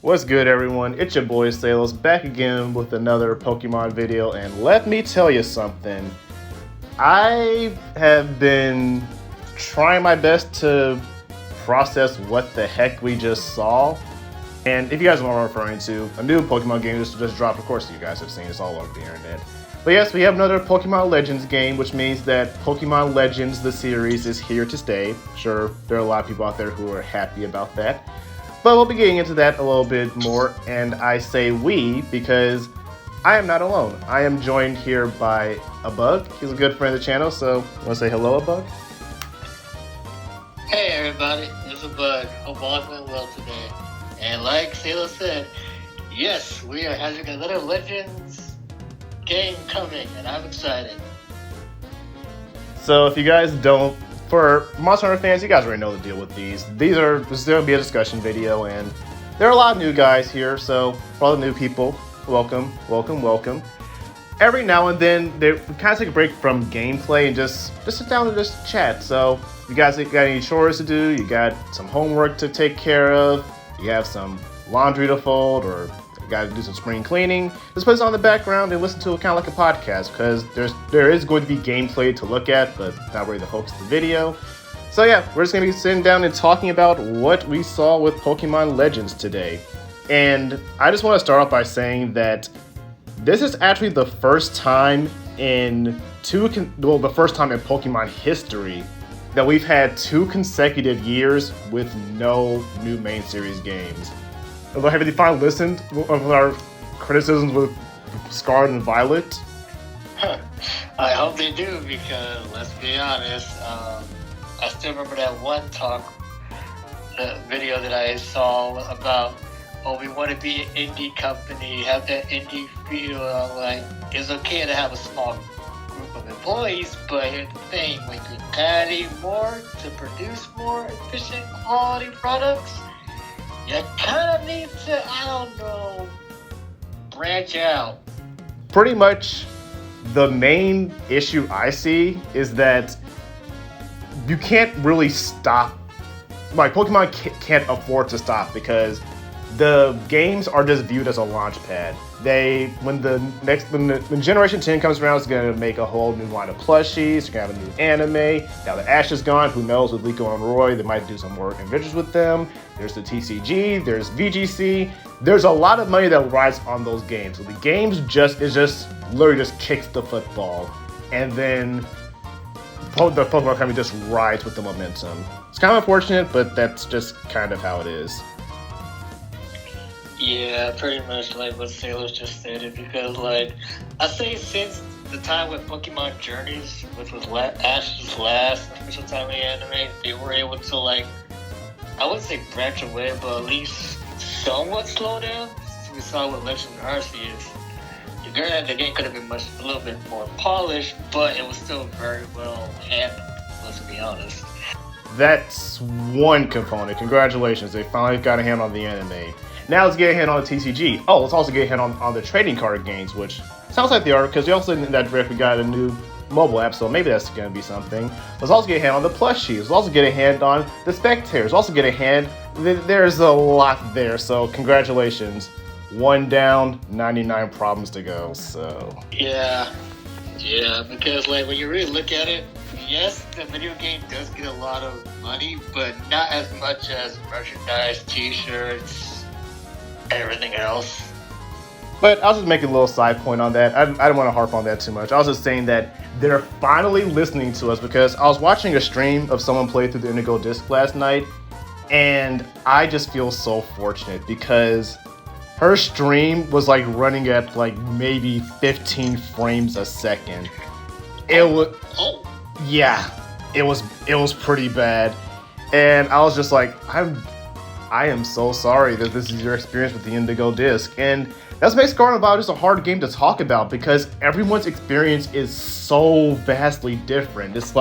What's good, everyone? It's your boy Salos back again with another Pokemon video, and let me tell you something. I have been trying my best to process what the heck we just saw. And if you guys know what I'm referring to, a new Pokemon game just dropped. Of course, you guys have seen this all over the internet. But yes, we have another Pokemon Legends game, which means that Pokemon Legends, the series, is here to stay. Sure, there are a lot of people out there who are happy about that. But we'll be getting into that a little bit more, and I say we because I am not alone. I am joined here by a Bug. He's a good friend of the channel, so want to say hello, a Bug? Hey everybody, it's a Bug. Hope all's going well today. And like Sailor said, yes, we are having another Legends game coming, and I'm excited. So if you guys don't, for Monster Hunter fans, you guys already know the deal with these. This is going to be a discussion video, and there are a lot of new guys here, so for all the new people, welcome, welcome, welcome. Every now and then, we kind of take a break from gameplay and just sit down and just chat. So if you guys got any chores to do, you got some homework to take care of, you have some laundry to fold, or you got to do some spring cleaning, just put this on the background and listen to it kind of like a podcast, because there is going to be gameplay to look at, but not really the focus of the video. So yeah, we're just going to be sitting down and talking about what we saw with Pokemon Legends today. And I just want to start off by saying that this is actually the first time in the first time in Pokemon history that we've had 2 consecutive years with no new main series games. Have you finally listened of our criticisms with Scarlet and Violet? I hope they do, because let's be honest, I still remember that one video that I saw about, we want to be an indie company, have that indie feel. Like, it's okay to have a small group of employees, but here's the thing: when you carry more to produce more efficient quality products, you kind of need to, branch out. Pretty much the main issue I see is that you can't really stop. Like, Pokemon can't afford to stop, because the games are just viewed as a launch pad. When Generation 10 comes around, it's going to make a whole new line of plushies. You're going to have a new anime. Now that Ash is gone, who knows, with Liko and Roy, they might do some more adventures with them. There's the TCG, there's VGC. There's a lot of money that rides on those games. So the games literally kicks the football. And then the Pokemon Company just rides with the momentum. It's kind of unfortunate, but that's just kind of how it is. Yeah, pretty much like what Sailors just stated, because I say since the time with Pokemon Journeys, which was Ash's last official time in the anime, they were able to I wouldn't say branch away, but at least somewhat slow down. So we saw what Legends of Arceus. Granted, the game could have been a little bit more polished, but it was still very well handled, let's be honest. That's one component. Congratulations, they finally got a hand on the anime. Now let's get a hand on the TCG. Oh, let's also get a hand on the trading card games, which sounds like they are, because we also in that direct we got a new mobile app, so maybe that's going to be something. Let's also get a hand on the plushies. Let's also get a hand on the spectators. Also get a hand. There's a lot there, so congratulations. 1 down, 99 problems to go. So yeah, because when you really look at it, yes, the video game does get a lot of money, but not as much as merchandise, t-shirts, everything else. But I was just making a little side point on that. I don't want to harp on that too much. I was just saying that they're finally listening to us, because I was watching a stream of someone play through the Indigo Disc last night, and I just feel so fortunate, because her stream was running at maybe 15 frames a second. It was, yeah, it was pretty bad, and I was just like, I am so sorry that this is your experience with the Indigo Disc. And that's what makes Scarlet and Violet just a hard game to talk about, because everyone's experience is so vastly different. It's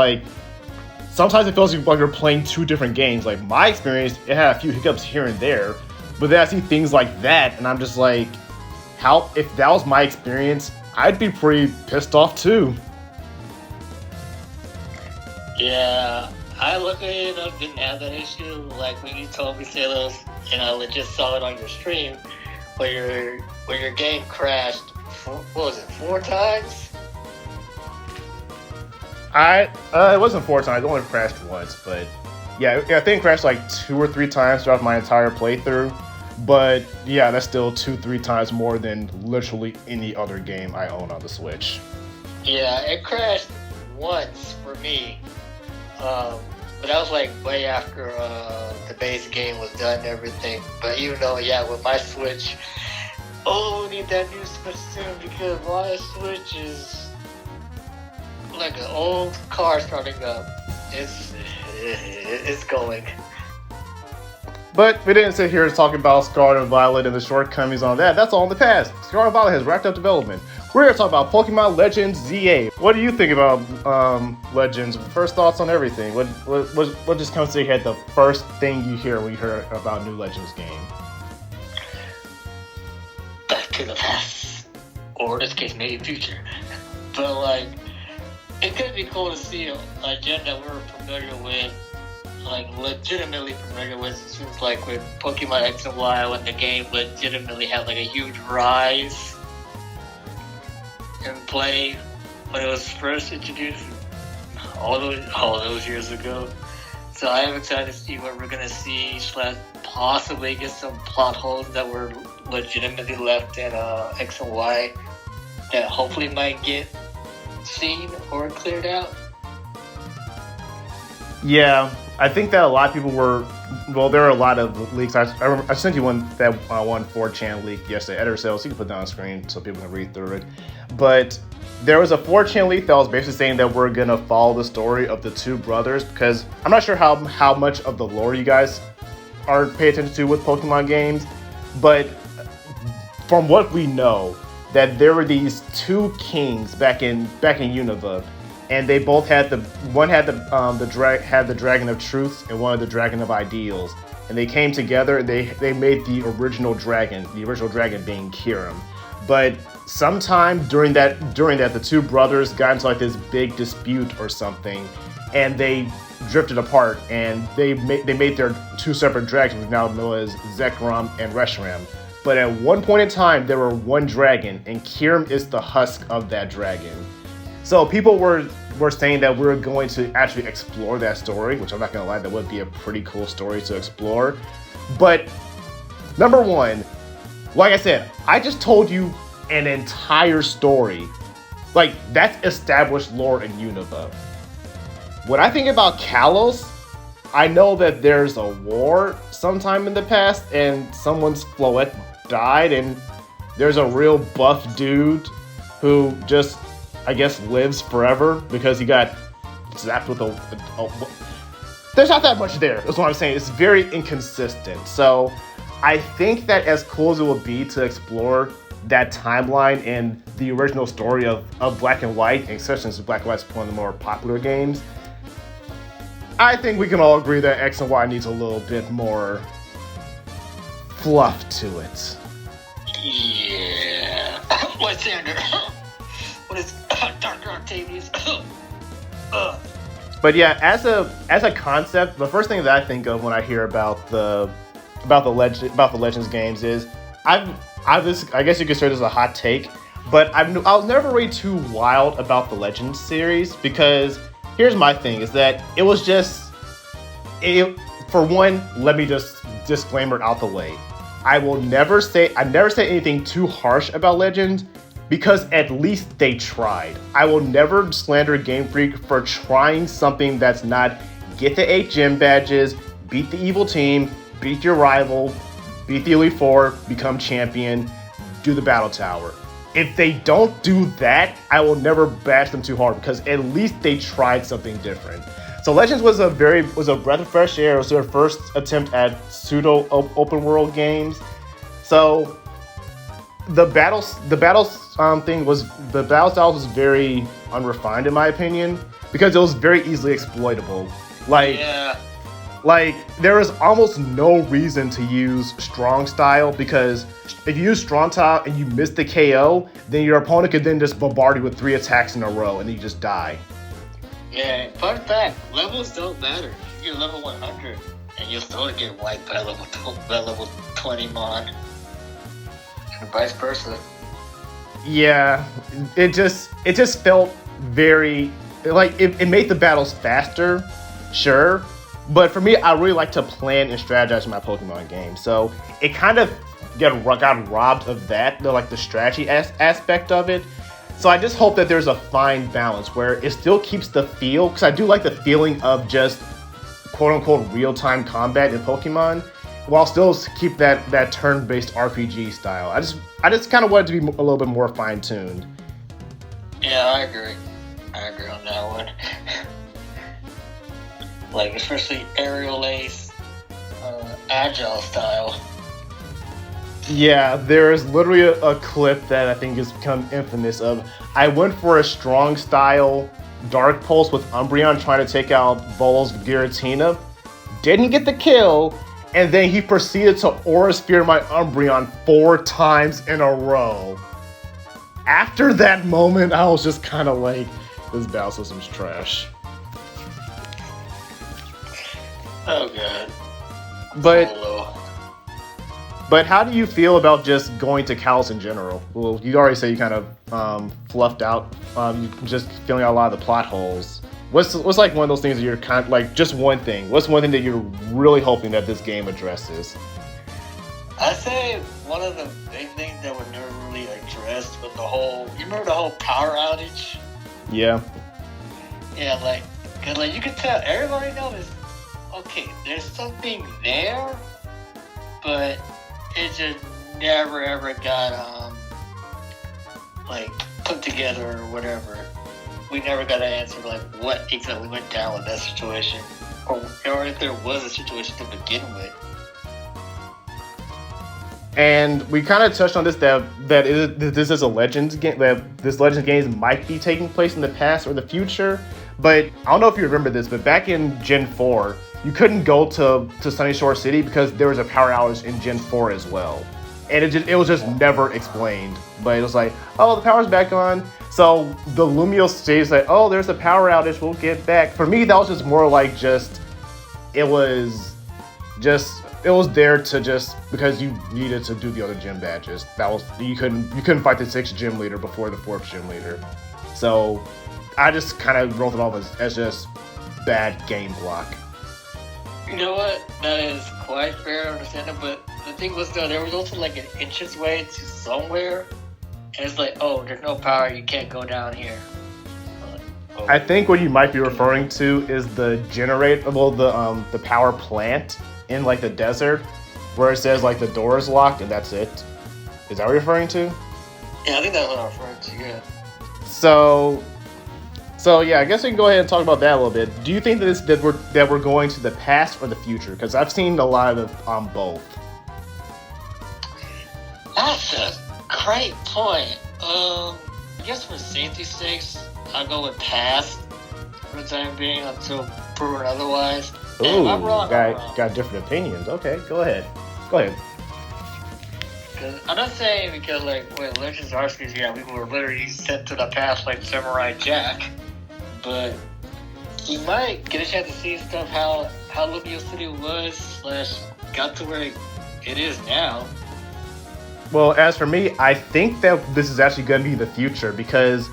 sometimes it feels like you're playing 2 different games. Like, my experience, it had a few hiccups here and there, but then I see things like that, and I'm just like, if that was my experience, I'd be pretty pissed off too. Yeah, I look at it, I didn't have that issue. Like when you told me, Sailors, and I legit saw it on your stream, where your game crashed. What was it? 4 times? It wasn't 4 times. It only crashed once, but yeah, I think it crashed like 2 or 3 times throughout my entire playthrough. But yeah, that's still 2-3 times more than literally any other game I own on the Switch. Yeah, it crashed once for me. But that was like way after the base game was done and everything. But even though, yeah, with my Switch, we need that new Switch soon because my Switch is like an old car starting up. It's going. But we didn't sit here to talk about Scarlet and Violet and the shortcomings on that. That's all in the past. Scarlet and Violet has wrapped up development. We're here to talk about Pokemon Legends ZA. What do you think about Legends? First thoughts on everything. What just comes to your head the first thing you hear when you hear about new Legends game? Back to the past. Or in this case, maybe future. But like, it could be cool to see a gen that we're familiar with, like legitimately familiar with, since like with Pokemon X and Y, when the game legitimately had like a huge rise in play when it was first introduced all those years ago. So I am excited to see what we're gonna see, / possibly get some plot holes that were legitimately left in X and Y that hopefully might get seen or cleared out. Yeah, I think that a lot of people were. Well, there are a lot of leaks. I sent you one 4chan leak yesterday. Editor says you can put that on screen so people can read through it. But there was a 4chan leak that was basically saying that we're gonna follow the story of the 2 brothers, because I'm not sure how much of the lore you guys are pay attention to with Pokemon games, but from what we know, that there were these 2 kings back in Unova. And they both had one had the Dragon of Truth and one had the Dragon of Ideals, and they came together and they made the original dragon being Kirim. But sometime during that the 2 brothers got into like this big dispute or something, and they drifted apart, and they made their 2 separate dragons, which now known as Zekrom and Reshiram. But at one point in time, there were one dragon, and Kirim is the husk of that dragon. So people were saying that we're going to actually explore that story, which I'm not gonna lie, that would be a pretty cool story to explore. But number one, like I said, I just told you an entire story. Like, that's established lore in Unova. When I think about Kalos, I know that there's a war sometime in the past and someone's Floette died, and there's a real buff dude who just, I guess, lives forever because he got zapped with a there's not that much there. That's what I'm saying. It's very inconsistent. So I think that as cool as it would be to explore that timeline and the original story of Black and White, and especially since Black and White's one of the more popular games, I think we can all agree that X and Y needs a little bit more fluff to it. Yeah. What's Sander? What is Dr. Octavius? But yeah, as a concept, the first thing that I think of when I hear about the Legends games is I guess you could say this as a hot take, but I was never really too wild about the Legends series, because here's my thing, is that it was just for one, let me just disclaimer out the way. I never say anything too harsh about Legends, because at least they tried. I will never slander Game Freak for trying something that's not get the 8 gym badges, beat the evil team, beat your rival, beat the Elite Four, become champion, do the battle tower. If they don't do that, I will never bash them too hard, because at least they tried something different. So Legends was a breath of fresh air. It was their first attempt at pseudo open world games. So the battle style was very unrefined in my opinion, because it was very easily exploitable. Like there was almost no reason to use strong style, because if you use strong style and you miss the KO, then your opponent could then just bombard you with 3 attacks in a row and then you just die. Yeah, fun fact, levels don't matter. You get level 100, and you'll still get wiped by level 20 mon, and vice versa. Yeah, it just felt very like it made the battles faster, sure, but for me, I really like to plan and strategize in my Pokemon game. So it kind of got robbed of that, the strategy aspect of it. So I just hope that there's a fine balance where it still keeps the feel, because I do like the feeling of just quote unquote real time combat in Pokemon, while still keep that turn based RPG style. I just kind of want it to be a little bit more fine tuned. Yeah, I agree. I agree on that one. Like, especially aerial ace, agile style. Yeah, there is literally a clip that I think has become infamous of, I went for a strong style Dark Pulse with Umbreon trying to take out Vol's Giratina, didn't get the kill, and then he proceeded to Aura Sphere my Umbreon 4 times in a row. After that moment, I was just kind of like, this battle system's trash. Oh god. But how do you feel about just going to Kalos in general? Well, you already say you kind of fluffed out, just filling out a lot of the plot holes. What's like one of those things that you're kind of like, just one thing? What's one thing that you're really hoping that this game addresses? I say one of the big things that were never really addressed with you remember the whole power outage? Yeah. Yeah, cause you can tell everybody knows, okay, there's something there, but it just never ever got put together or whatever. We never got an answer what exactly went down with that situation, or if there was a situation to begin with. And we kind of touched on this this is a Legends game, that this Legends game might be taking place in the past or the future. But I don't know if you remember this, but back in Gen 4, you couldn't go to Sunny Shore City because there was a power outage in Gen 4 as well. And it was just never explained. But it was like, oh, the power's back on. So the Lumiose stays like, oh, there's a power outage, we'll get back. For me, that was just more like it was there to just because you needed to do the other gym badges. That was you couldn't fight the 6th gym leader before the 4th gym leader. So I just kind of wrote it off as just bad game block. You know what? That is quite fair to understand it, but the thing was though, there was also an entranceway to somewhere, and it's like, oh, there's no power, you can't go down here. Oh. I think what you might be referring to is the generator, the power plant in the desert, where it says the door is locked and that's it. Is that what you're referring to? Yeah, I think that's what I'm referring to. Yeah. So yeah, I guess we can go ahead and talk about that a little bit. Do you think that we're going to the past or the future? Because I've seen a lot of both. That's a great point. I guess for safety's sakes, I'll go with past for the time being until proven otherwise. Ooh, I'm wrong. got different opinions. Okay, go ahead. I'm not saying because with Legends Arceus, yeah, we were literally sent to the past like Samurai Jack, but you might get a chance to see stuff how Lumiose City was / got to where it is now. Well, as for me, I think that this is actually going to be the future because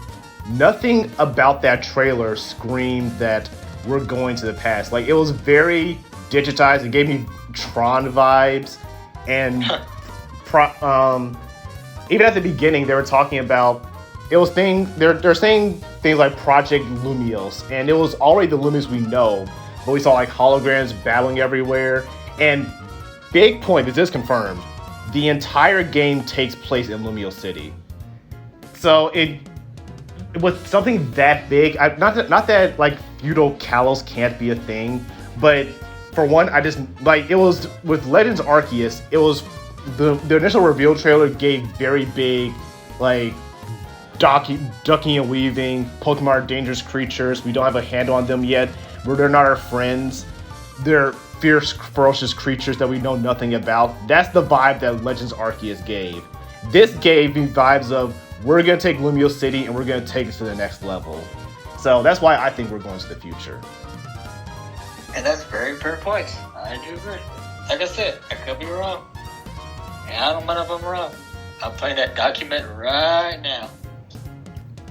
nothing about that trailer screamed that we're going to the past. It was very digitized. It gave me Tron vibes, and even at the beginning, they were talking about they're saying things like Project Lumiose, and it was already the Lumiose we know, but we saw holograms battling everywhere. And big point, this is confirmed, the entire game takes place in Lumiose City. So with something that big, not that feudal Kalos can't be a thing, but for one, I just it was with Legends Arceus. It was the initial reveal trailer gave very big ducking and weaving. Pokemon are dangerous creatures. We don't have a handle on them yet. They're not our friends. They're fierce, ferocious creatures that we know nothing about. That's the vibe that Legends Arceus gave. This gave me vibes of we're gonna take Lumiose City and we're gonna take it to the next level. So that's why I think we're going to the future. And that's very fair points. I do agree. Like I said, I could be wrong. And I don't mind if I'm wrong. I'm playing that document right now.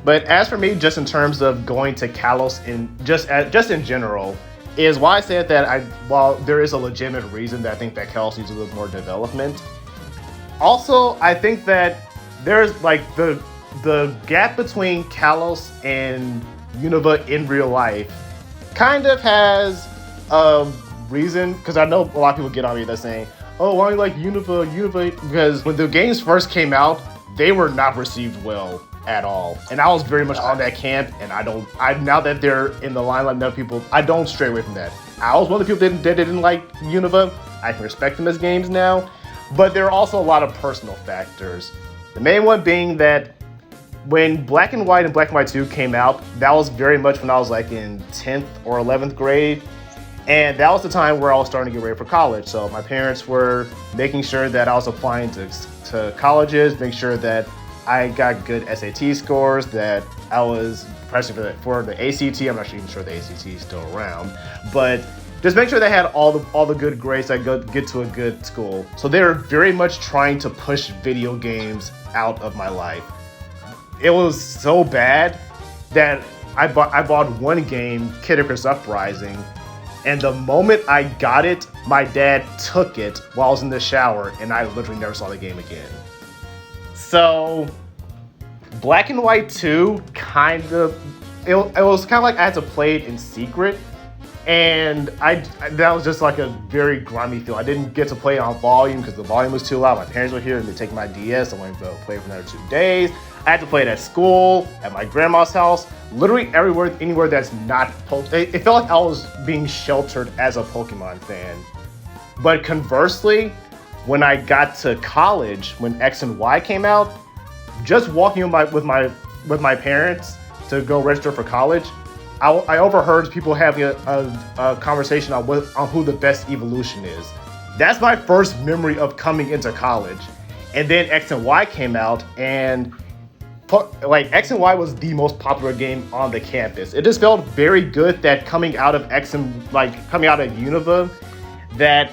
But as for me, just in terms of going to Kalos just in general, is why I said that while there is a legitimate reason that I think that Kalos needs a little more development. Also, I think that there's like the gap between Kalos and Unova in real life kind of has a reason, because I know a lot of people get on me that's saying, oh, why do you like Unova? Because when the games first came out, they were not received well at all. And I was very much on that camp, and now that they're in the limelight, enough people, I don't stray away from that. I was one of the people that didn't like Unova. I can respect them as games now, but there are also a lot of personal factors. The main one being that when Black and White and Black and White 2 came out, that was very much when I was like in 10th or 11th grade. And that was the time where I was starting to get ready for college. So my parents were making sure that I was applying to colleges, making sure that I got good SAT scores, that I was pressing for the ACT. I'm not even sure the ACT is still around, but just make sure they had all the good grades so I could get to a good school. So they were very much trying to push video games out of my life. It was so bad that I bought one game, Kid Icarus Uprising, and the moment I got it, my dad took it while I was in the shower, and I literally never saw the game again. So, Black and White 2 it was kind of like I had to play it in secret, and that was just like a very grimy feel. I didn't get to play it on volume because the volume was too loud. My parents were here and they take my DS. I wanted to play it for another 2 days. I had to play it at school, at my grandma's house, literally everywhere, anywhere that's not Pokemon. It felt like I was being sheltered as a Pokemon fan. But conversely, when I got to college, when X and Y came out, just walking with my parents to go register for college, I overheard people having a conversation on who the best evolution is. That's my first memory of coming into college. And then X and Y came out, and like X and Y was the most popular game on the campus. It just felt very good that coming out of Unova, that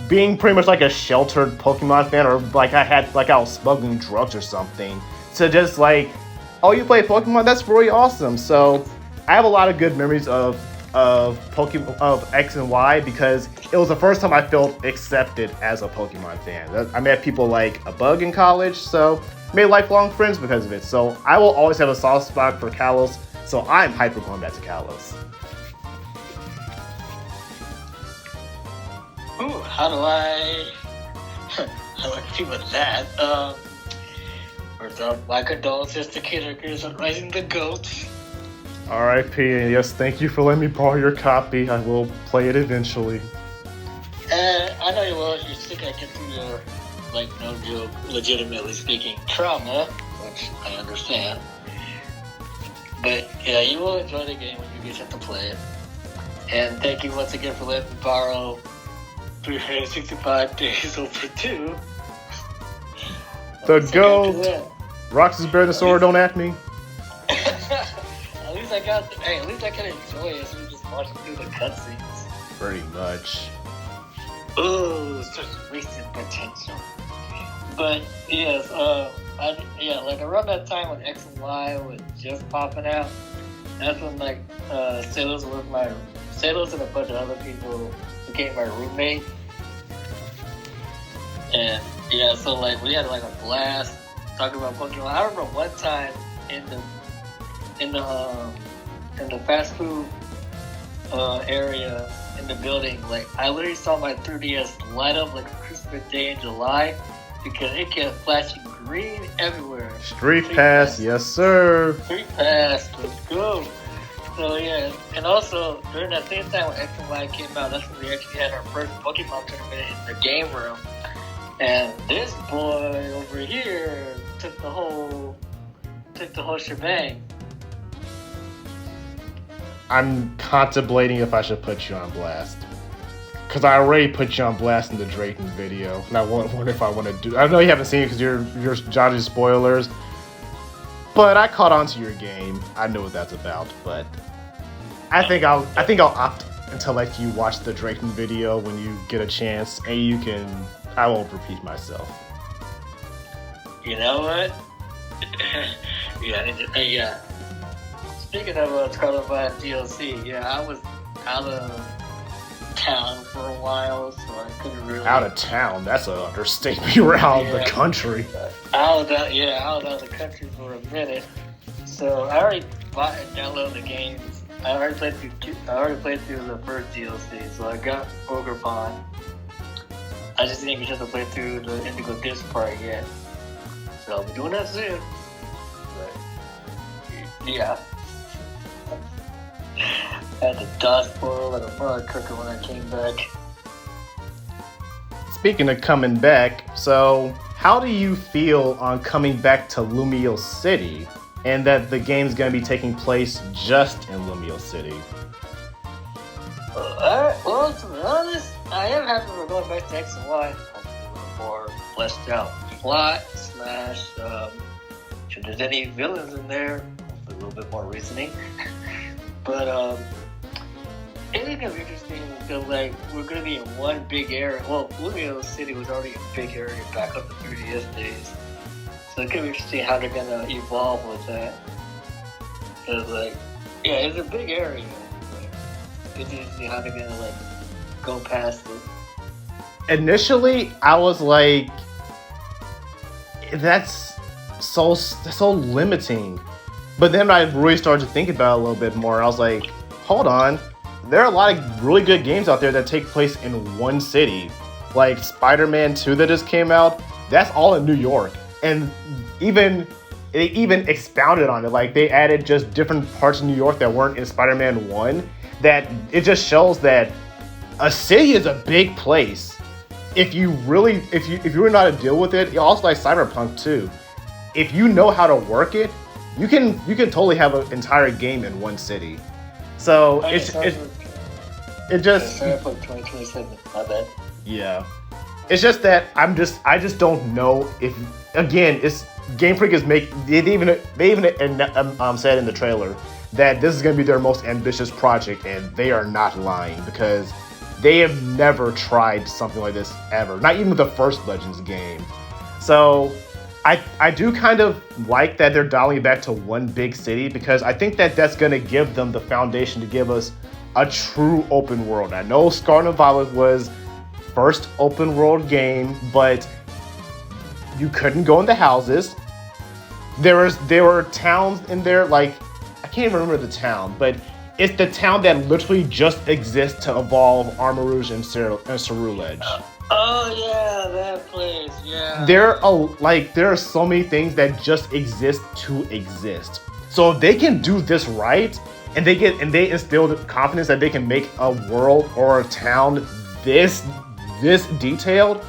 being pretty much like a sheltered Pokemon fan, or like I was smuggling drugs or something, to just like, oh, you play Pokemon? That's really awesome. So I have a lot of good memories of Pokemon, of X and Y, because it was the first time I felt accepted as a Pokemon fan. I met people like a Bug in college, so made lifelong friends because of it. So I will always have a soft spot for Kalos, so I'm hyper going back to Kalos. Ooh, how do I feel with that? First off, my condolences to Kid Icarus on Rising the Goats. R.I.P. and yes, thank you for letting me borrow your copy. I will play it eventually. I know you will. You're sick. I get through your, like, no joke, legitimately speaking, trauma, which I understand. But yeah, you will enjoy the game when you get to play it. And thank you once again for letting me borrow 365 Days Over 2. The GOAT! Rocks is better than sword, don't at me. At least I can enjoy it instead of just watching through the cutscenes. Pretty much. Ooh, such wasted potential. But yes, like around that time when X and Y was just popping out, that's when like Sailors and a bunch of other people became my roommate. And yeah, so like we had like a blast talking about Pokemon. I remember one time in the fast food area in the building, like I literally saw my 3DS light up like a Christmas day in July because it kept flashing green everywhere. Street Pass, yes sir. Street Pass, let's go. So yeah, and also during that same time when X and Y came out, that's when we actually had our first Pokemon tournament in the game room. And this boy over here took the whole shebang. I'm contemplating if I should put you on blast. Because I already put you on blast in the Drayton video. And I wonder if I want to do... I know you haven't seen it because you're dodging spoilers. But I caught on to your game. I know what that's about, but I think I'll opt until let you watch the Drayton video when you get a chance, and you can. I won't repeat myself. You know what? Yeah. Speaking of Scarlet DLC, yeah, I was out of town for a while, so I couldn't really. Out of town? That's an understatement. You were out of the country. I was out of the country for a minute. So I already bought and downloaded the games. I already played through the first DLC, so I got Pokemon. I just didn't get to play through the Indigo Disc part yet. So I'll be doing that soon. But yeah. I had to dodge spoil like a mud cooker when I came back. Speaking of coming back, so how do you feel on coming back to Lumiose City, and that the game's going to be taking place just in Lumiose City? Well, to be honest, I am happy we're going back to X and Y. More fleshed out plot / if there's any villains in there, a little bit more reasoning. But it is gonna be interesting because like we're gonna be in one big area. Well, Lumiose City was already a big area back on the 3DS days, so it's gonna be interesting how they're gonna evolve with that. Cause like, yeah, it's a big area. It's interesting how they're gonna like go past it. Initially, I was like, that's so limiting. But then I really started to think about it a little bit more. I was like, hold on. There are a lot of really good games out there that take place in one city. Like Spider-Man 2 that just came out, that's all in New York. And they even expounded on it. Like they added just different parts of New York that weren't in Spider-Man 1. That it just shows that a city is a big place. If you really know how to deal with it, also like Cyberpunk 2. If you know how to work it, you can totally have an entire game in one city. So it just Cyberpunk 2027. My bad. Yeah, it's just that I just don't know if again it's Game Freak is they even said in the trailer that this is going to be their most ambitious project, and they are not lying because they have never tried something like this ever. Not even the first Legends game. So I do kind of like that they're dialing it back to one big city because I think that that's going to give them the foundation to give us a true open world. I know Scarlet and Violet was first open world game, but you couldn't go in the houses. There were towns in there, like I can't even remember the town, but it's the town that literally just exists to evolve Armarouge and Ceruledge. Oh yeah, that place. Yeah. There are so many things that just exist to exist. So if they can do this right, and they instill the confidence that they can make a world or a town this detailed,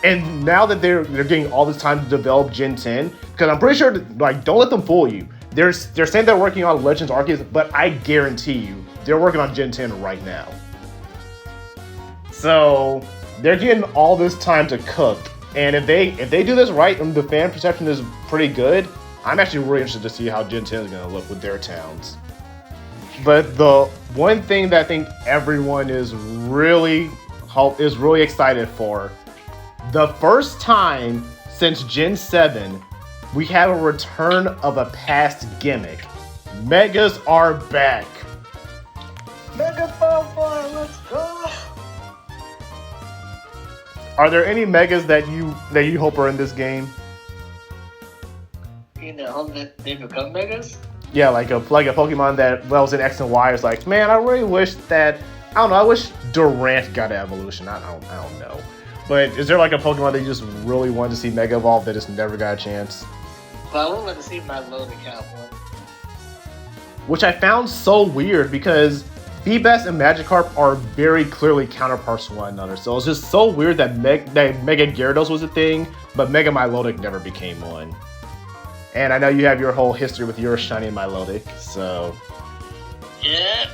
and now that they're getting all this time to develop Gen 10, because I'm pretty sure like don't let them fool you. They're saying they're working on Legends Arceus, but I guarantee you they're working on Gen 10 right now. So they're getting all this time to cook, and if they do this right and the fan perception is pretty good, I'm actually really interested to see how Gen 10 is going to look with their towns. But the one thing that I think everyone is really excited for, the first time since Gen 7, we have a return of a past gimmick. Megas are back. Mega Butterfly, let's go! Are there any Megas that you hope are in this game? You know, they become Megas? Yeah, like a Pokemon that was in X and Y is like, man, I really wish that, I don't know, I wish Durant got an evolution. I don't know. But is there like a Pokemon that you just really wanted to see Mega Evolve that just never got a chance? But I would like to see my Loaded Cap one. Which I found so weird because Feebas and Magikarp are very clearly counterparts to one another. So it's just so weird that Mega Gyarados was a thing, but Mega Milotic never became one. And I know you have your whole history with your shiny Milotic, so... Yeah,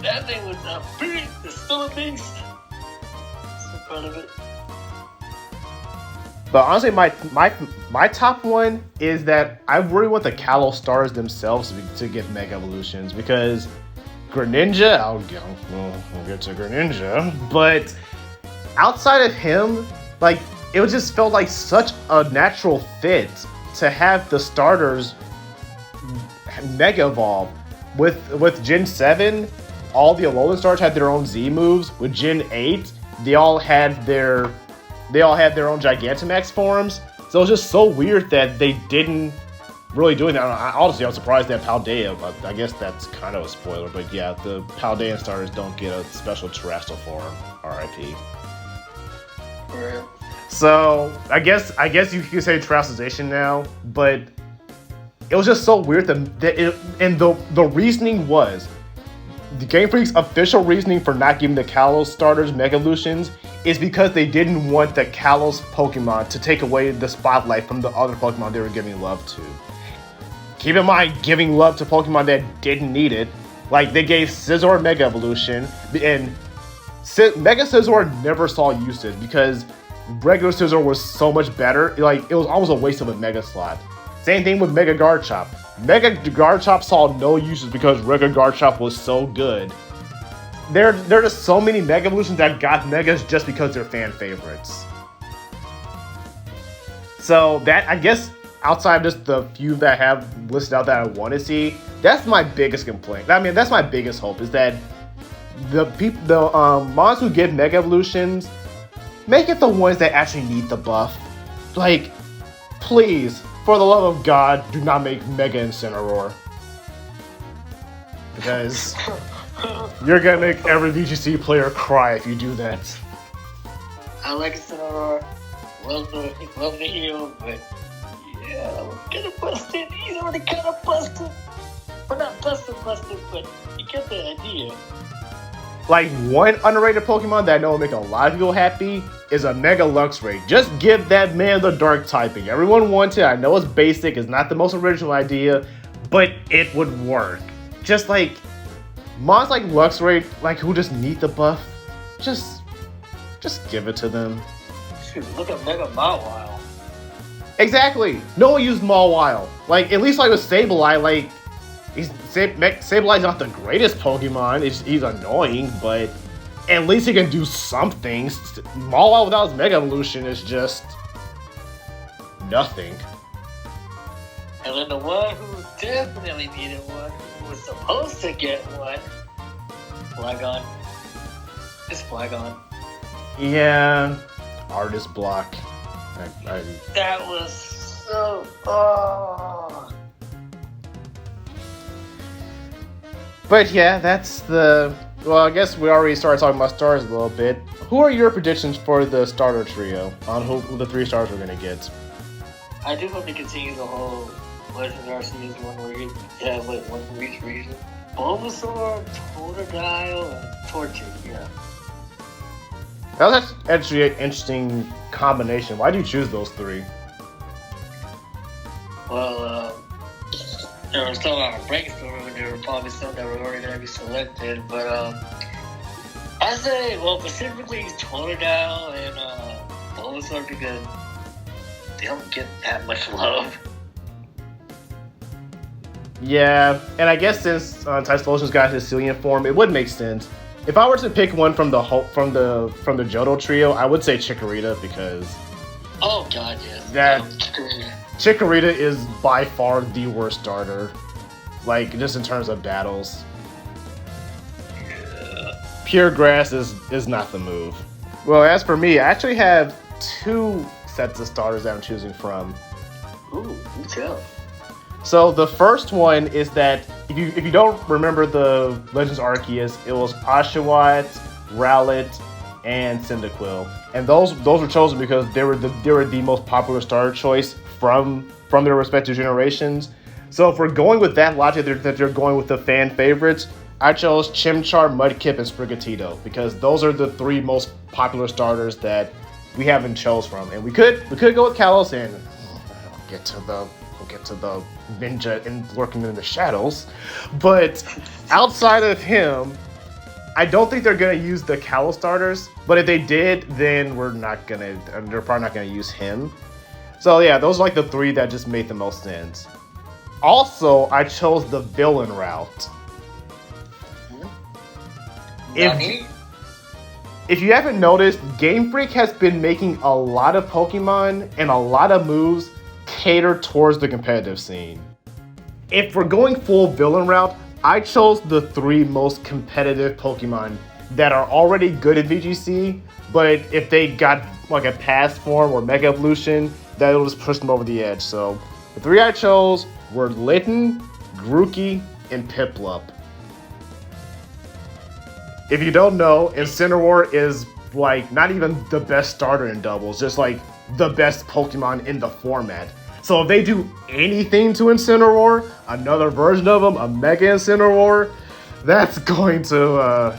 that thing was a beast. It's still a beast. So proud of it. But honestly, my top one is that I really want the Kalos stars themselves to get Mega Evolutions because Greninja, we'll get to Greninja, but outside of him, like it just felt like such a natural fit to have the starters Mega Evolve. With Gen 7, all the Alolan stars had their own Z moves. With Gen 8, they all had their own Gigantamax forms. So it was just so weird that they didn't really do it. Honestly, I was surprised that Paldea, I guess that's kind of a spoiler, but yeah, the Paldean starters don't get a special terrestrial form. RIP. Right. So I guess you could say terrestrialization now, but it was just so weird the reasoning was the Game Freak's official reasoning for not giving the Kalos starters Mega Evolutions is because they didn't want the Kalos Pokemon to take away the spotlight from the other Pokemon they were giving love to. Keep in mind, giving love to Pokemon that didn't need it. Like, they gave Scizor Mega Evolution, and Mega Scizor never saw usage because regular Scizor was so much better. Like, it was almost a waste of a Mega slot. Same thing with Mega Garchomp. Mega Garchomp saw no usage because Mega Garchomp was so good. There are just so many Mega Evolutions that got Megas just because they're fan favorites. So that, I guess, outside of just the few that I have listed out that I want to see, that's my biggest complaint. I mean, that's my biggest hope is that the mons who get Mega Evolutions, make it the ones that actually need the buff. Like, please, for the love of God, do not make Mega Incineroar. Because you're gonna make every VGC player cry if you do that. I like Incineroar. Love the heal, but yeah, kind of busted. He's already kind of busted. Well, not busted, but you get the idea. Like, one underrated Pokemon that I know will make a lot of people happy is a Mega Luxray. Just give that man the dark typing. Everyone wants it. I know it's basic. It's not the most original idea, but it would work. Just like mons like Luxray, like who just need the buff, just give it to them. Shoot, look at Mega Mawile. Exactly. No one used Mawile. Like, at least like with Sableye, like Sableye's not the greatest Pokemon. He's annoying, but at least he can do something. Mawile without his Mega Evolution is just nothing. And then the one who definitely needed one, who was supposed to get one, Flygon. It's Flygon. Yeah, artist block. That was so. Oh. But yeah, that's the. Well, I guess we already started talking about stars a little bit. Who are your predictions for the starter trio on who the 3 stars we're gonna get? I do hope they continue the whole Legends Arceus one where you have like one for each region. Bulbasaur, Totodile, and Torchic, yeah. That was actually an interesting combination. Why do you choose those 3? Well, there was still a lot of brainstorming when there were probably some that were already going to be selected, but I say, well, specifically Totodile and Bulbasaur because they don't get that much love. Yeah, and I guess since Typhlosion's got his Sicilian form, it would make sense. If I were to pick one from the Johto trio, I would say Chikorita because. Oh God, yes. That Chikorita is by far the worst starter, like just in terms of battles. Yeah. Pure Grass is not the move. Well, as for me, I actually have 2 sets of starters that I'm choosing from. Ooh, you tell. So the first one is that if you don't remember the Legends Arceus, it was Oshawott, Rowlet, and Cyndaquil, and those were chosen because they were the most popular starter choice from their respective generations. So if we're going with that logic that they're going with the fan favorites, I chose Chimchar, Mudkip, and Sprigatito because those are the 3 most popular starters that we haven't chose from, and we could go with Kalos and we'll get to the ninja and lurking in the shadows, but outside of him, I don't think they're gonna use the Kalos starters, but if they did, then they're probably not gonna use him. So yeah, those are like the three that just made the most sense. Also, I chose the villain route. Nani? If you haven't noticed, Game Freak has been making a lot of Pokemon and a lot of moves cater towards the competitive scene. If we're going full villain route, I chose the three most competitive Pokemon that are already good at VGC, but if they got like a past form or Mega Evolution, that'll just push them over the edge. So the three I chose were Litten, Grookey, and Piplup. If you don't know, Incineroar is like not even the best starter in doubles, just like the best Pokemon in the format. So if they do anything to Incineroar, another version of him, a Mega Incineroar, that's going to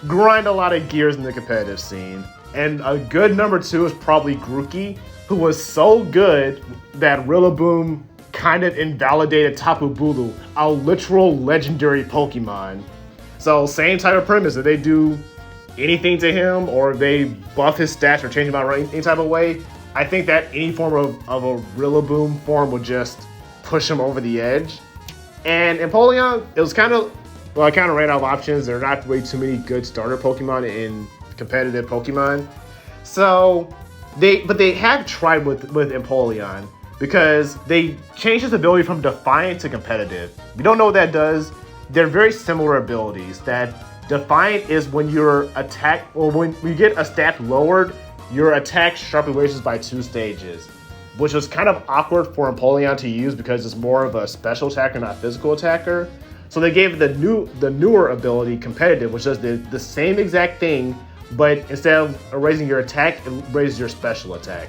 grind a lot of gears in the competitive scene. And a good number two is probably Grookey, who was so good that Rillaboom kind of invalidated Tapu Bulu, a literal legendary Pokemon. So same type of premise. If they do anything to him, or if they buff his stats or change him out any type of way, I think that any form of a Rillaboom form would just push him over the edge. And Empoleon, it was kind of, well, I kind of ran out of options. There are not way too many good starter Pokemon in competitive Pokemon. So they have tried with Empoleon, because they changed his ability from Defiant to competitive. If you don't know what that does, they're very similar abilities. That Defiant is when your attack, or when you get a stat lowered, your attack sharply raises by 2 stages, which was kind of awkward for Empoleon to use because it's more of a special attacker, not physical attacker. So they gave the newer ability, competitive, which does the same exact thing, but instead of raising your attack, it raises your special attack.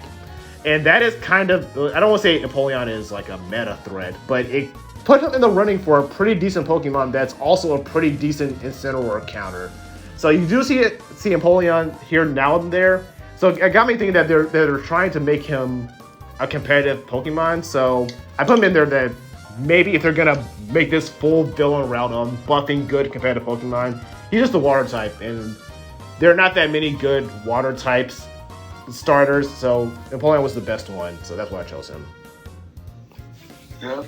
And that is kind of, I don't want to say Empoleon is like a meta threat, but it put him in the running for a pretty decent Pokemon that's also a pretty decent Incineroar counter. So you do see Empoleon here now and there. So it got me thinking that they're trying to make him a competitive Pokemon. So I put him in there that maybe if they're gonna make this full villain route on buffing good competitive Pokemon, he's just a water type, and there are not that many good water types starters. So Empoleon was the best one, so that's why I chose him. Yep.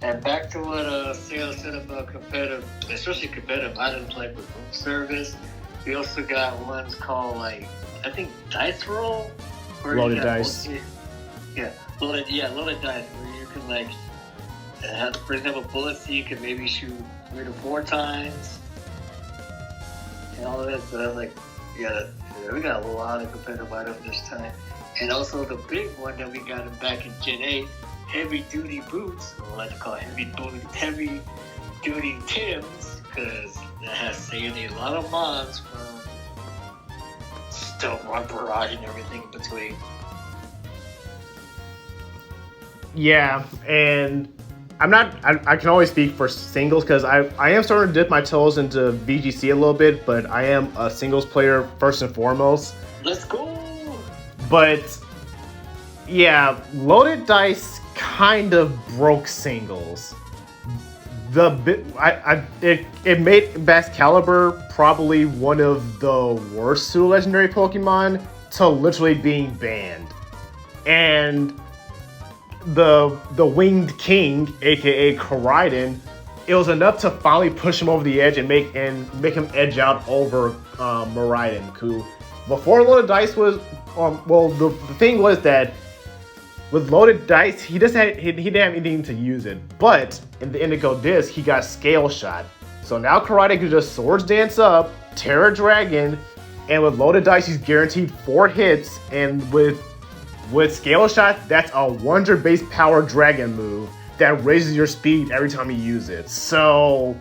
And back to what Sailor said about competitive, especially competitive items like with room service. We also got ones called like, I think Dice Roll? Loaded dice. Loaded dice, where you can like have, for example, bullets you can maybe shoot 3 to 4 times. And all of that, so like, we got a lot of competitive items this time. And also the big one that we got back in Gen 8, heavy duty boots, or what I like to call heavy duty Tims, because that has saved a lot of mods from Stealth Rock Barrage and everything in between. Yeah, and I can always speak for singles, because I am starting to dip my toes into VGC a little bit, but I am a singles player first and foremost. Let's go! But yeah, loaded dice kind of broke singles. It made Excalibur probably one of the worst pseudo legendary Pokemon to literally being banned. And the Winged King, aka Koraidon, it was enough to finally push him over the edge and make him edge out over Miraidon, who before loaded dice was the thing was that with loaded dice, he didn't have anything to use it. But in the Indigo Disc, he got Scale Shot. So now Koraidon can just Swords Dance up, Terra Dragon, and with loaded dice, he's guaranteed 4 hits. And with Scale Shot, that's a 100 base power dragon move that raises your speed every time you use it. So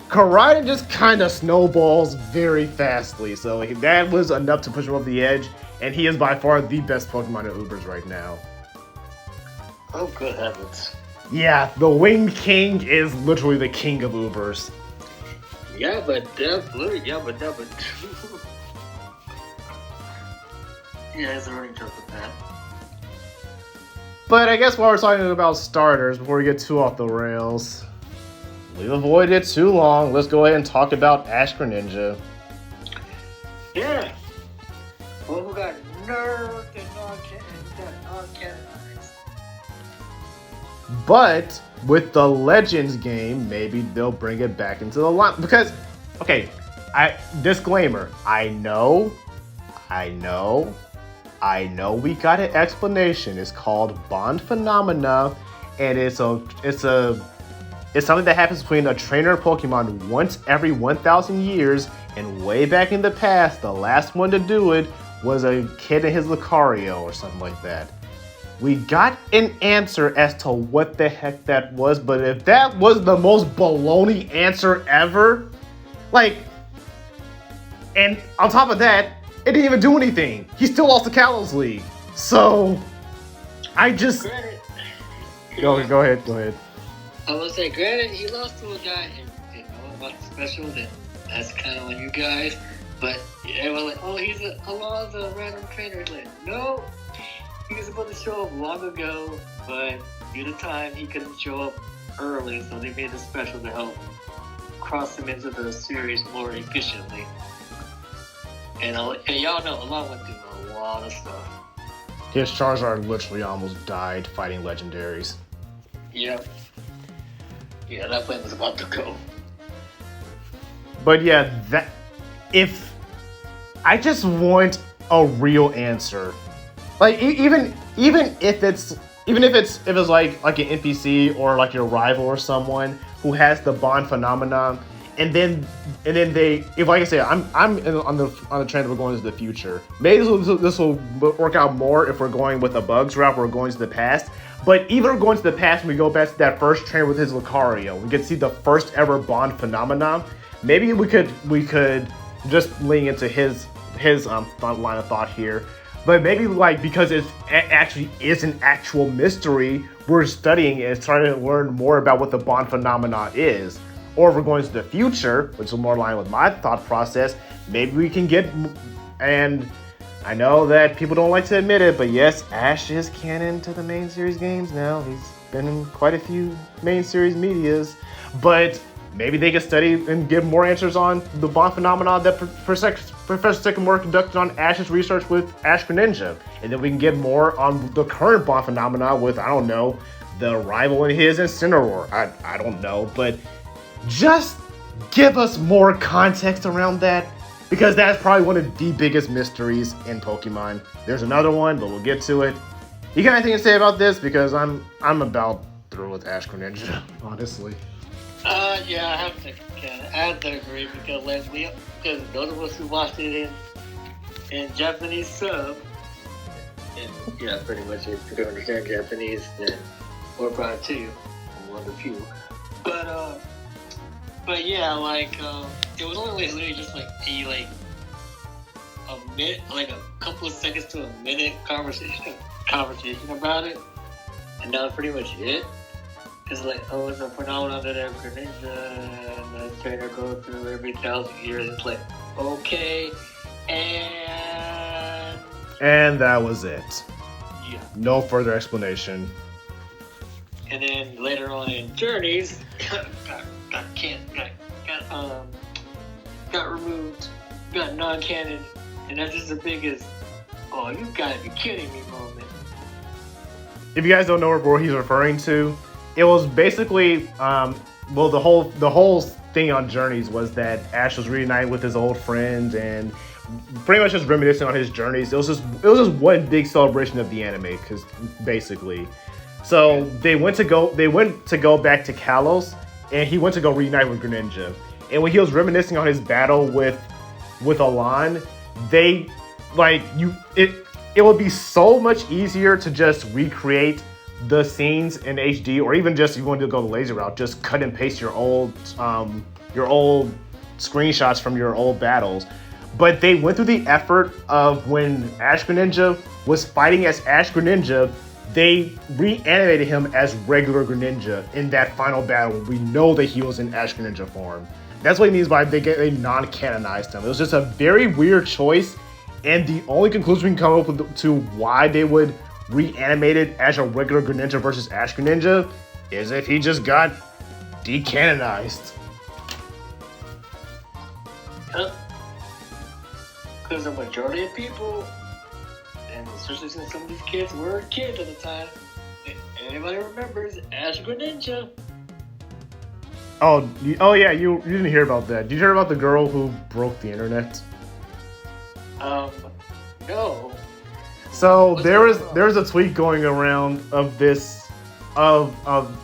Koraidon just kind of snowballs very fastly. So that was enough to push him over the edge. And he is by far the best Pokemon in Ubers right now. Oh, good heavens. Yeah, the Winged King is literally the king of Ubers. Yeah, but yeah, it's a running joke with that. But I guess while we're talking about starters, before we get too off the rails, we've avoided it too long. Let's go ahead and talk about Ash Greninja. Yeah. Well, who got nerfed and non-canonized. But with the Legends game, maybe they'll bring it back into the line. Because, okay, disclaimer, I know we got an explanation. It's called Bond Phenomena, and it's something that happens between a trainer and Pokemon once every 1,000 years, and way back in the past, the last one to do it was a kid in his Lucario or something like that. We got an answer as to what the heck that was, but if that was the most baloney answer ever, like, and on top of that, it didn't even do anything. He still lost the Kalos League. So, I just... Go ahead. I was say, granted, he lost to a guy and didn't know about the special, then that's kind of on you guys. But everyone like, oh, he's a random trainer. Like, no, he was supposed to show up long ago, but due to time, he couldn't show up early, so they made a special to help cross him into the series more efficiently. And y'all know, Alon went through a lot of stuff. His Charizard literally almost died fighting legendaries. Yep. Yeah, that plane was about to go. But yeah, if I just want a real answer, like even if it's like an NPC or like your rival or someone who has the Bond phenomenon, and then they, if like I say, I'm on the trend we're going to the future. Maybe this will work out more if we're going with a bugs route. We're going to the past. But even going to the past, when we go back to that first train with his Lucario, we could see the first ever Bond phenomenon. Maybe we could just lean into his line of thought here. But maybe like because it actually is an actual mystery, we're studying it and trying to learn more about what the Bond phenomenon is. Or if we're going to the future, which is more in line with my thought process, maybe we can get, and I know that people don't like to admit it, but yes, Ash is canon to the main series games now. He's been in quite a few main series medias, but maybe they can study and give more answers on the Bond phenomenon that Professor Sycamore conducted on Ash's research with Ash Greninja. And then we can get more on the current Bond phenomenon with, I don't know, the rival in his Incineroar. I don't know, but just give us more context around that, because that's probably one of the biggest mysteries in Pokemon. There's another one, but we'll get to it. You got anything to say about this? Because I'm about through with Ash Greninja, honestly. Yeah, I have to agree, because because those of us who watched it in Japanese sub, and yeah, pretty much if you don't understand Japanese, then more power to you. I'm one of the few. But yeah, like it was only literally just like a minute, like a couple of seconds to a minute conversation about it, and that was pretty much it. It's like, oh, it's a phenomenon that a Greninja and the trainer go through every 1,000 years. It's like, okay, and that was it. Yeah. No further explanation. And then later on in Journeys, got removed, got non-canon, and that's just the biggest, oh, you gotta be kidding me moment. If you guys don't know what he's referring to, it was basically, the whole thing on Journeys was that Ash was reunited with his old friend and pretty much just reminiscing on his journeys. It was just one big celebration of the anime, because basically, so they went to go back to Kalos, and he went to go reunite with Greninja. And when he was reminiscing on his battle with Alon, it would be so much easier to just recreate the scenes in HD, or even just if you wanted to go the laser route, just cut and paste your old screenshots from your old battles. But they went through the effort of when Ash Greninja was fighting as Ash Greninja, they reanimated him as regular Greninja in that final battle. We know that he was in Ash Greninja form. That's what he means by they non-canonized him. It was just a very weird choice, and the only conclusion we can come up with to why they would reanimate it as a regular Greninja versus Ash Greninja is if he just got decanonized. Yep. Because the majority of people, and especially since some of these kids were kids at the time, anybody remembers Ash Greninja. Oh yeah, you didn't hear about that. Did you hear about the girl who broke the internet? No. So What's there going on? was a tweet going around of this of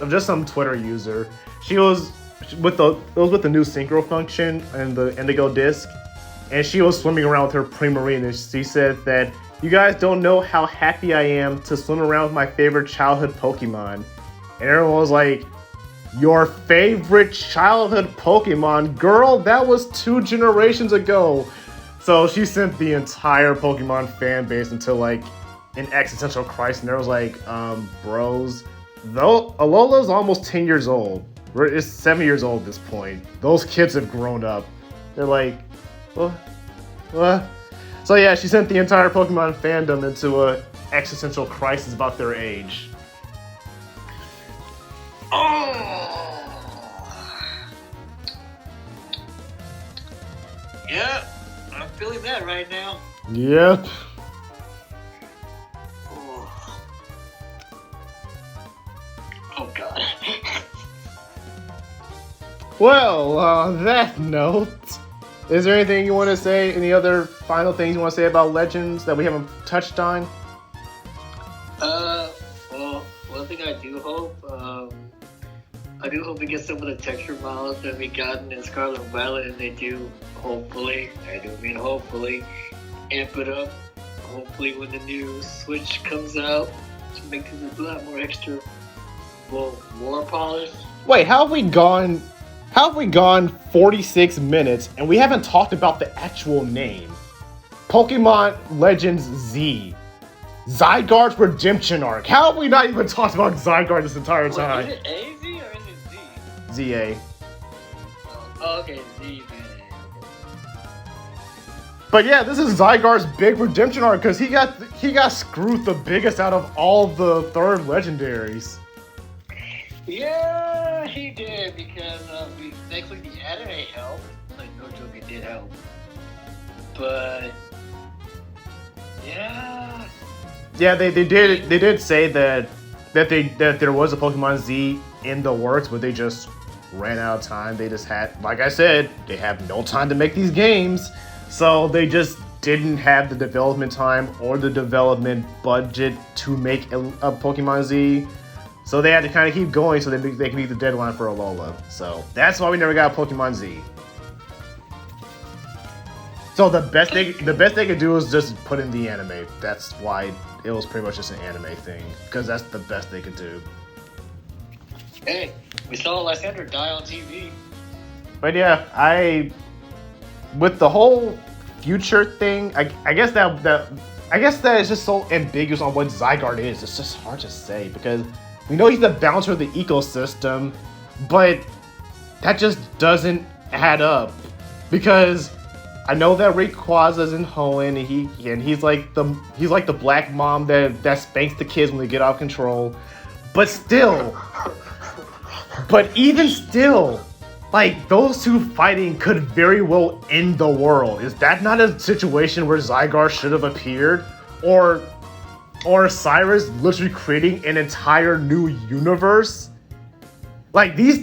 just some Twitter user. She was with the new synchro function and the Indigo disc, and she was swimming around with her Primarine, and she said that you guys don't know how happy I am to swim around with my favorite childhood Pokemon. And everyone was like, your favorite childhood Pokemon? Girl, that was 2 generations ago. So she sent the entire Pokemon fan base into like an existential crisis, and there was like, bros, though Alola's almost 10 years old. It's 7 years old at this point. Those kids have grown up. They're like, what? So yeah, she sent the entire Pokemon fandom into a existential crisis about their age. Oh. Yeah, I'm feeling that right now. Yep. Oh God. Well, on that note, is there anything you want to say? Any other final things you want to say about Legends that we haven't touched on? Well, one thing I do hope we get some of the texture models that we gotten in Scarlet and Violet, and they do hopefully, I do mean hopefully, amp it up. Hopefully when the new Switch comes out, to make it a lot more extra, well, more polished. Wait, how have we gone 46 minutes and we haven't talked about the actual name? Pokemon Legends Z. Zygarde's Redemption Arc. How have we not even talked about Zygarde this entire time? Wait, is it AZ or is it Z? ZA. Oh, okay, Z, man. But yeah, this is Zygarde's big redemption arc because he got screwed the biggest out of all the third legendaries. Yeah, he did, because thankfully the anime helped. Like, no joke, it did help. But yeah. Yeah, they did say that there was a Pokemon Z in the works, but they just ran out of time. They just had, like I said, they have no time to make these games, so they just didn't have the development time or the development budget to make a Pokemon Z. So they had to kind of keep going so they can meet the deadline for Alola. So that's why we never got Pokemon Z. So the best they could do is just put in the anime. That's why it was pretty much just an anime thing, because that's the best they could do. Hey, we saw Lysander die on TV. But yeah, with the whole future thing, I guess that is just so ambiguous on what Zygarde is. It's just hard to say because we know he's the bouncer of the ecosystem, but that just doesn't add up. Because I know that Rayquaza's in Hoenn, and he's like the black mom that spanks the kids when they get out of control. But even still, like, those two fighting could very well end the world. Is that not a situation where Zygarde should have appeared? Or Cyrus literally creating an entire new universe? Like, these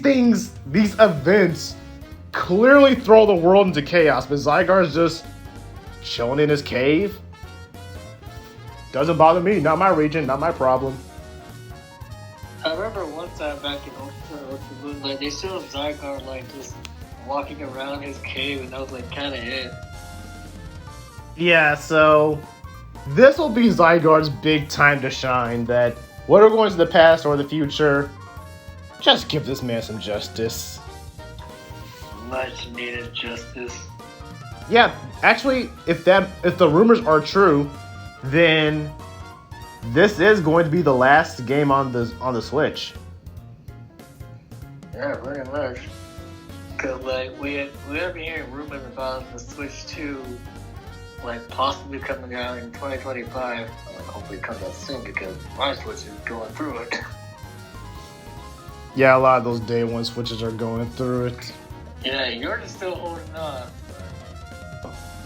events clearly throw the world into chaos, but Zygarde's just chilling in his cave. Doesn't bother me, not my region, not my problem. I remember one time back in Ultra Moonlight, they showed Zygarde like just walking around his cave, and that was like kind of it. Yeah, so this will be Zygarde's big time to shine. That whether we're going to the past or the future, just give this man some justice. Much needed justice. Yeah, actually, if the rumors are true, then this is going to be the last game on the Switch. Yeah, pretty much. Cause like we have been hearing rumors about the Switch 2, like possibly coming out in 2025. Hopefully it comes out soon because my Switch is going through it. Yeah, a lot of those day one switches are going through it. Yeah, yours is still holding on.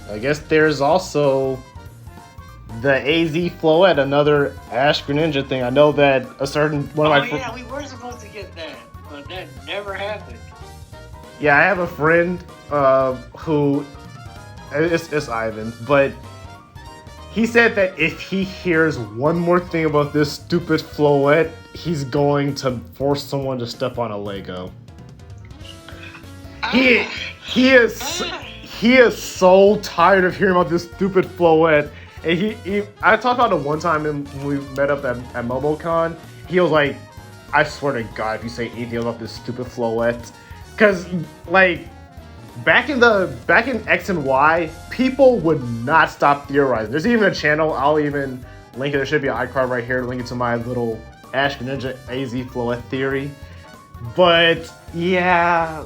I guess there's also the AZ Floette, another Ash Greninja thing. I know that a certain one of my yeah, we were supposed to get that, but that never happened. Yeah, I have a friend who it's Ivan, but he said that if he hears one more thing about this stupid Floette, he's going to force someone to step on a Lego. He is so tired of hearing about this stupid Floette. And I talked about it one time when we met up at MomoCon. He was like, I swear to God, if you say anything about this stupid Floette. Because, like, back in X and Y, people would not stop theorizing. There's even a channel, I'll even link it. There should be an iCard right here to link it to my little Ash Greninja AZ Floette theory. But, yeah,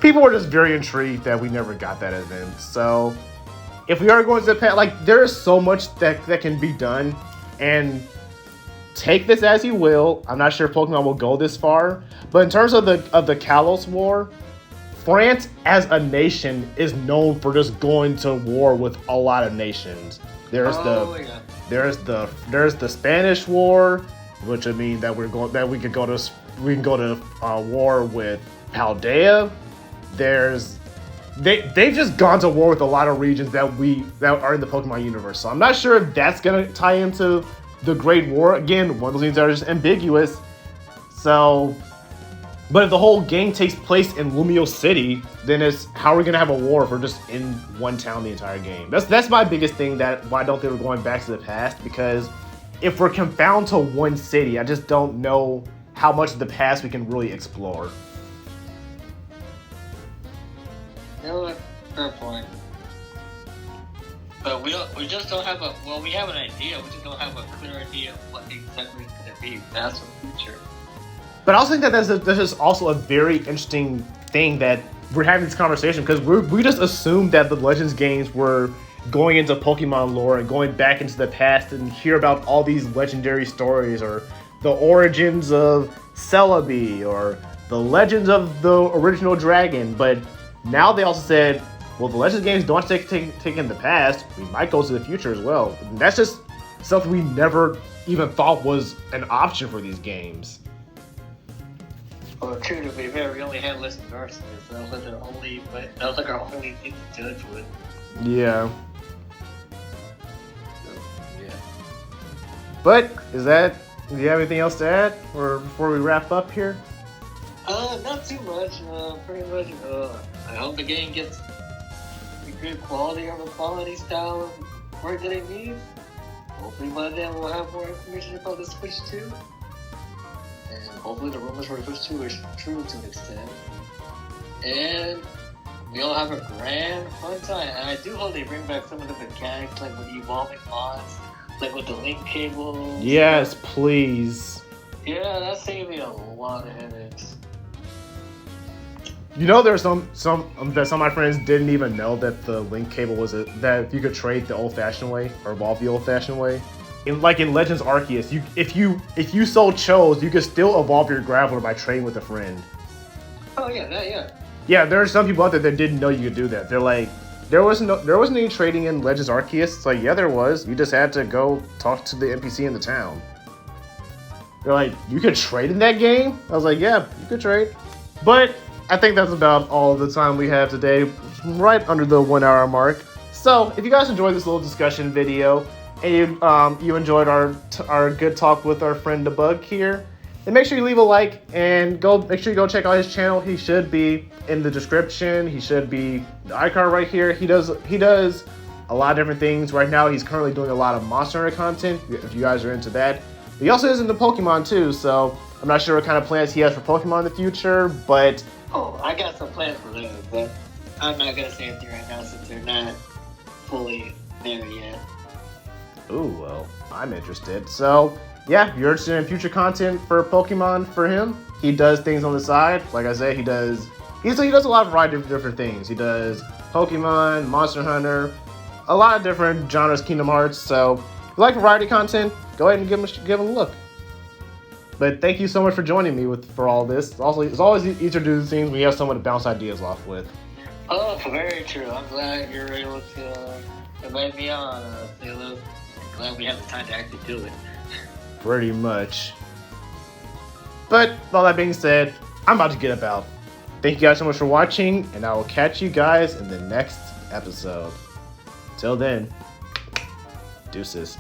people were just very intrigued that we never got that event. So, if we are going to Japan, like, there is so much that can be done, and take this as you will. I'm not sure if Pokemon will go this far, but in terms of the Kalos War, France as a nation is known for just going to war with a lot of nations. There's the Spanish War, which would mean that we can go to war with Paldea. They've just gone to war with a lot of regions that are in the Pokemon universe. So I'm not sure if that's gonna tie into the Great War. Again, one of those things that are just ambiguous. So, but if the whole game takes place in Lumio City, then it's how are we gonna have a war if we're just in one town the entire game? That's my biggest thing, that why I don't think we're going back to the past, because if we're confined to one city, I just don't know how much of the past we can really explore. You know what? Fair point. But we just don't have we have an idea, we just don't have a clear idea of what exactly it's going to be. That's the future. But I also think that this is also a very interesting thing that we're having this conversation, because we just assumed that the Legends games were going into Pokemon lore and going back into the past and hear about all these legendary stories, or the origins of Celebi, or the legends of the original dragon. But now they also said, well, the Legends games don't take in the past. We might go to the future as well. And that's just something we never even thought was an option for these games. Well, true, to be fair, we only had Legends Arceus. That was like our only thing to judge with. Yeah. Yeah. But do you have anything else to add, or before we wrap up here? Not too much. Pretty much. I hope the game gets a good quality or a quality style of work that it needs. Hopefully by then we'll have more information about the Switch 2. And hopefully the rumors for the Switch 2 is true to an extent. And we all have a grand fun time. And I do hope they bring back some of the mechanics, like with evolving mods, like with the link cables. Yes, please. Yeah, that saved me a lot of headaches. You know, there's some of my friends didn't even know that the link cable was that you could trade the old-fashioned way, or evolve the old-fashioned way. In Legends Arceus, if you so chose, you could still evolve your Graveler by trading with a friend. Oh yeah. Yeah, there are some people out there that didn't know you could do that. They're like, there wasn't any trading in Legends Arceus. It's like, yeah, there was. You just had to go talk to the NPC in the town. They're like, you could trade in that game? I was like, yeah, you could trade. But I think that's about all the time we have today, right under the 1 hour mark. So, if you guys enjoyed this little discussion video, and you enjoyed our good talk with our friend Debug here, then make sure you leave a like, and make sure you go check out his channel. He should be in the description. He should be the icon right here. He does a lot of different things. Right now, he's currently doing a lot of Monster Hunter content, if you guys are into that. But he also is into Pokemon too, so I'm not sure what kind of plans he has for Pokemon in the future, but Oh, I got some plans for them, but I'm not gonna say anything right now since they're not fully there yet. Ooh, well, I'm interested. So, yeah, if you're interested in future content for Pokemon for him, he does things on the side. Like I said, he does a lot of variety of different things. He does Pokemon, Monster Hunter, a lot of different genres, Kingdom Hearts. So, if you like variety content, go ahead and give him a look. But thank you so much for joining me for all this. Also, it's always easier to do these things when you have someone to bounce ideas off with. Oh, very true. I'm glad you're able to invite me on, Sailor. Glad we have the time to actually do it. Pretty much. But with all that being said, I'm about to get about. Thank you guys so much for watching, and I will catch you guys in the next episode. Till then, deuces.